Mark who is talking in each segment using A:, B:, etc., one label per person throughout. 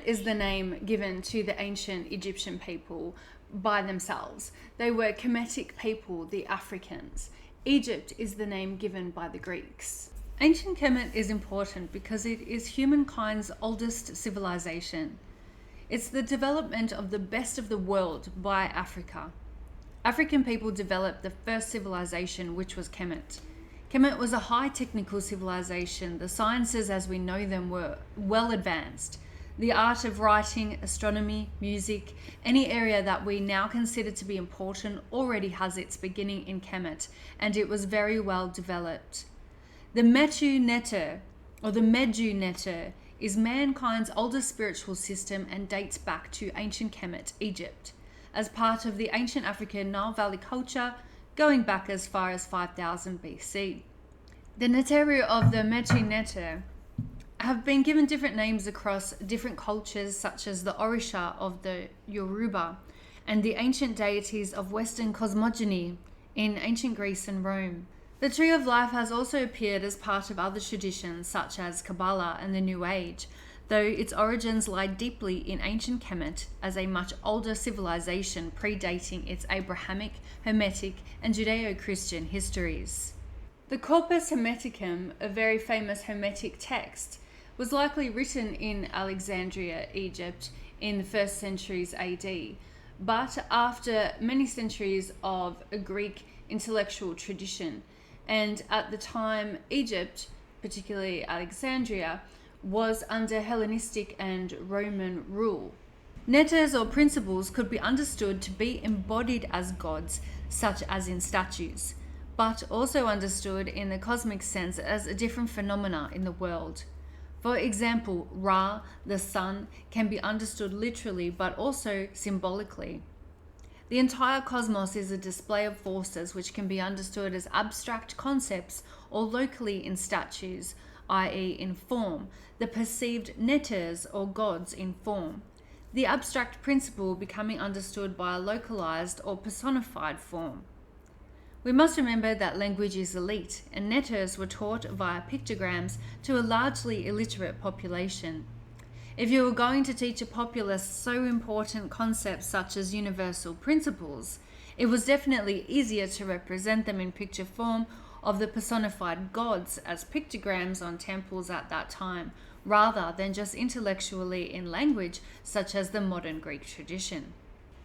A: is the name given to the ancient Egyptian people by themselves. They were Kemetic people, the Africans. Egypt is the name given by the Greeks. Ancient Kemet is important because it is humankind's oldest civilization. It's the development of the best of the world by Africa. African people developed the first civilization, which was Kemet. Kemet was a high technical civilization. The sciences as we know them were well advanced. The art of writing, astronomy, music, any area that we now consider to be important already has its beginning in Kemet, and it was very well developed. The Metu Neter, or the Medu Neter, is mankind's oldest spiritual system and dates back to ancient Kemet, Egypt, as part of the ancient African Nile Valley culture, going back as far as 5000 BC. The Neteru of the Metu Neter have been given different names across different cultures, such as the Orisha of the Yoruba and the ancient deities of Western cosmogony in ancient Greece and Rome. The Tree of Life has also appeared as part of other traditions such as Kabbalah and the New Age, though its origins lie deeply in ancient Kemet as a much older civilization predating its Abrahamic, Hermetic, and Judeo-Christian histories. The Corpus Hermeticum, a very famous Hermetic text, was likely written in Alexandria, Egypt, in the 1st centuries AD, but after many centuries of a Greek intellectual tradition. And at the time, Egypt, particularly Alexandria, was under Hellenistic and Roman rule. Neters or principles could be understood to be embodied as gods, such as in statues, but also understood in the cosmic sense as a different phenomena in the world. For example, Ra, the sun, can be understood literally but also symbolically. The entire cosmos is a display of forces which can be understood as abstract concepts or locally in statues, i.e. in form, the perceived neters or gods in form, the abstract principle becoming understood by a localized or personified form. We must remember that language is elite, and neters were taught via pictograms to a largely illiterate population. If you were going to teach a populace so important concepts such as universal principles, it was definitely easier to represent them in picture form of the personified gods as pictograms on temples at that time, rather than just intellectually in language such as the modern Greek tradition.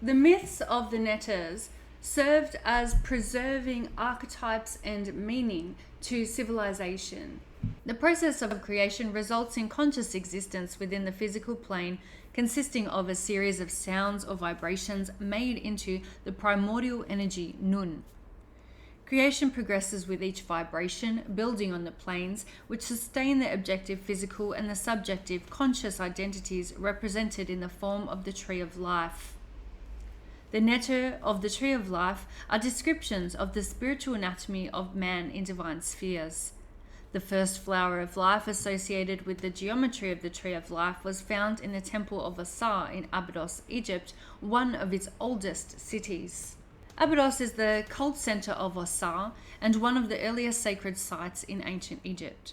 A: The myths of the Neters served as preserving archetypes and meaning to civilization. The process of creation results in conscious existence within the physical plane, consisting of a series of sounds or vibrations made into the primordial energy Nun. Creation progresses with each vibration, building on the planes which sustain the objective physical and the subjective conscious identities represented in the form of the Tree of Life. The Neter of the Tree of Life are descriptions of the spiritual anatomy of man in divine spheres. The first flower of life associated with the geometry of the Tree of Life was found in the Temple of Osar in Abydos, Egypt, one of its oldest cities. Abydos is the cult center of Osar and one of the earliest sacred sites in ancient Egypt.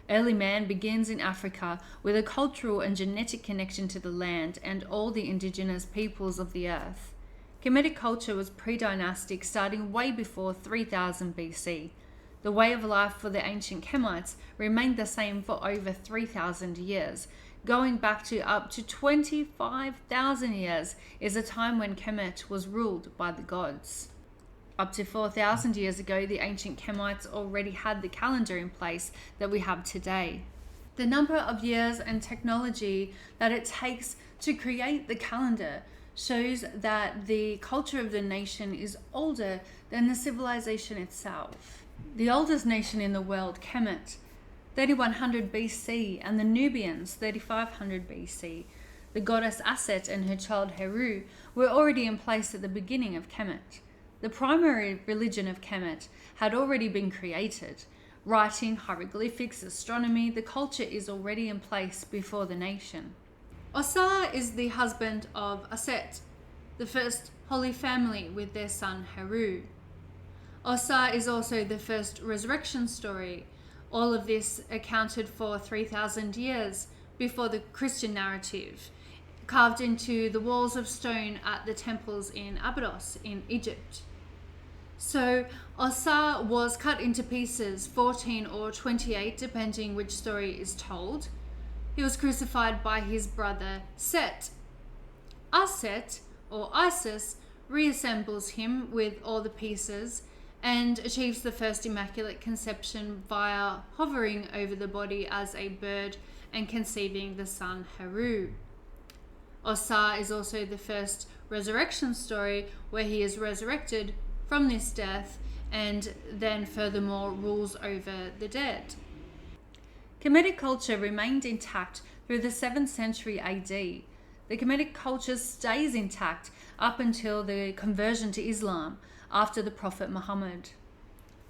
A: Early man begins in Africa with a cultural and genetic connection to the land and all the indigenous peoples of the earth. Kemetic culture was pre-dynastic, starting way before 3000 BC. The way of life for the ancient Kemites remained the same for over 3,000 years. Going back to up to 25,000 years is a time when Kemet was ruled by the gods. Up to 4,000 years ago, the ancient Kemites already had the calendar in place that we have today. The number of years and technology that it takes to create the calendar shows that the culture of the nation is older than the civilization itself. The oldest nation in the world, Kemet, 3100 BC, and the Nubians, 3500 BC. The goddess Aset and her child Heru were already in place at the beginning of Kemet. The primary religion of Kemet had already been created. Writing, hieroglyphics, astronomy, the culture is already in place before the nation. Osar is the husband of Aset, the first holy family with their son Heru. Osar is also the first resurrection story. All of this accounted for 3,000 years before the Christian narrative. carved into the walls of stone at the temples in Abydos in Egypt. So Osar was cut into pieces, 14 or 28, depending which story is told. He was crucified by his brother Set. Aset, or Isis, reassembles him with all the pieces and achieves the first Immaculate Conception via hovering over the body as a bird and conceiving the son Heru. Osar is also the first resurrection story where he is resurrected from this death and then furthermore rules over the dead. Kemetic culture remained intact through the 7th century AD. The Kemetic culture stays intact up until the conversion to Islam after the Prophet Muhammad.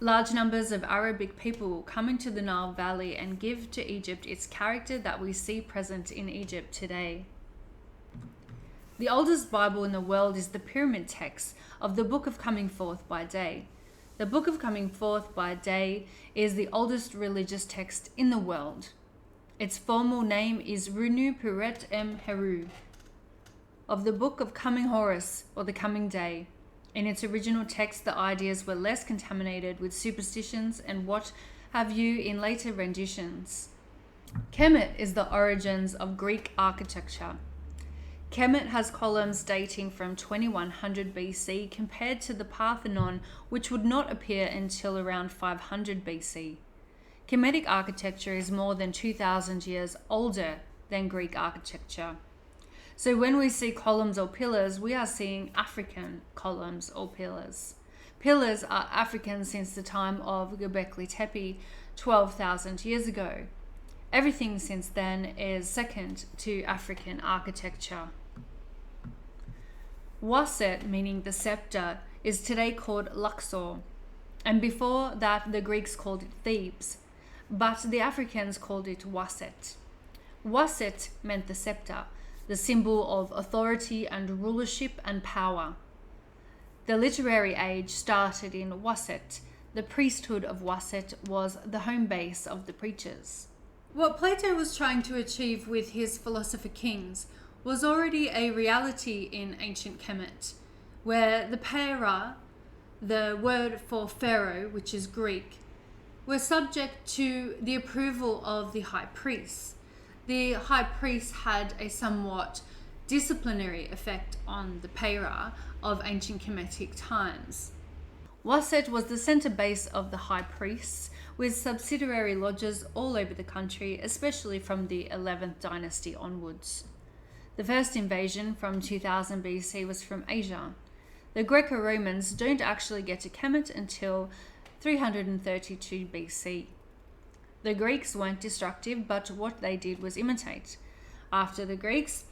A: Large numbers of Arabic people come into the Nile Valley and give to Egypt its character that we see present in Egypt today. The oldest Bible in the world is the pyramid text of the Book of Coming Forth by Day. The Book of Coming Forth by Day is the oldest religious text in the world. Its formal name is Runu Puret Em Heru, of the Book of Coming Horus, or the Coming Day. In its original text, the ideas were less contaminated with superstitions and what have you in later renditions. Kemet is the origins of Greek architecture. Kemet has columns dating from 2100 BC compared to the Parthenon, which would not appear until around 500 BC. Kemetic architecture is more than 2,000 years older than Greek architecture. So when we see columns or pillars, we are seeing African columns or pillars. Pillars are African since the time of Göbekli Tepe 12,000 years ago. Everything since then is second to African architecture. Waset, meaning the scepter, is today called Luxor, and before that the Greeks called it Thebes, but the Africans called it Waset. Waset meant the scepter, the symbol of authority and rulership and power. The literary age started in Waset. The priesthood of Waset was the home base of the preachers. What Plato was trying to achieve with his philosopher kings was already a reality in ancient Kemet, where the Pera, the word for pharaoh, which is Greek, were subject to the approval of the high priests. The high priest had a somewhat disciplinary effect on the Pera of ancient Kemetic times. Waset was the center base of the high priests, with subsidiary lodges all over the country, especially from the 11th dynasty onwards. The first invasion from 2000 BC was from Asia. The Greco-Romans don't actually get to Kemet until 332 BC. The Greeks weren't destructive, but what they did was imitate. After the Greeks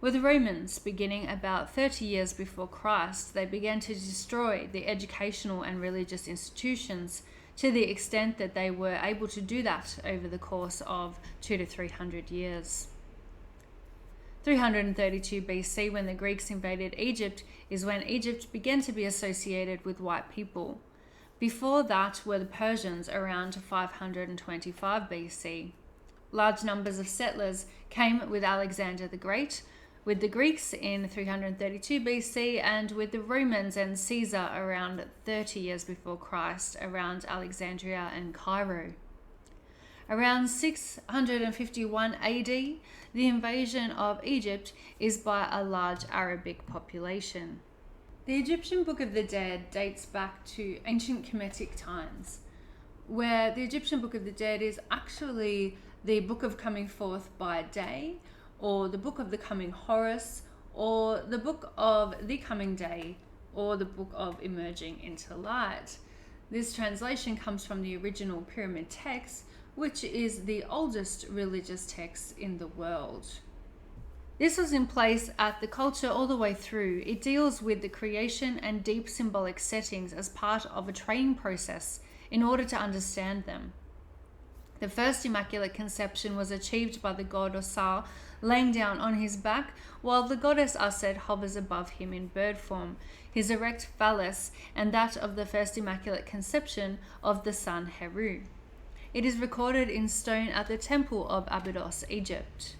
A: were the Romans. Beginning about 30 years before Christ, they began to destroy the educational and religious institutions to the extent that they were able to do that over the course of 200 to 300 years. 332 BC, when the Greeks invaded Egypt, is when Egypt began to be associated with white people. Before that were the Persians around 525 BC. Large numbers of settlers came with Alexander the Great, with the Greeks in 332 BC, and with the Romans and Caesar around 30 years before Christ, around Alexandria and Cairo. Around 651 AD, the invasion of Egypt is by a large Arabic population. The Egyptian Book of the Dead dates back to ancient Kemetic times, where the Egyptian Book of the Dead is actually the Book of Coming Forth by Day, or the Book of the Coming Horus, or the Book of the Coming Day, or the Book of Emerging into Light. This translation comes from the original pyramid text, which is the oldest religious text in the world. This was in place at the culture all the way through. It deals with the creation and deep symbolic settings as part of a training process in order to understand them. The first Immaculate Conception was achieved by the god Osar laying down on his back, while the goddess Aset hovers above him in bird form, his erect phallus and that of the first Immaculate Conception of the son Heru. It is recorded in stone at the temple of Abydos, Egypt.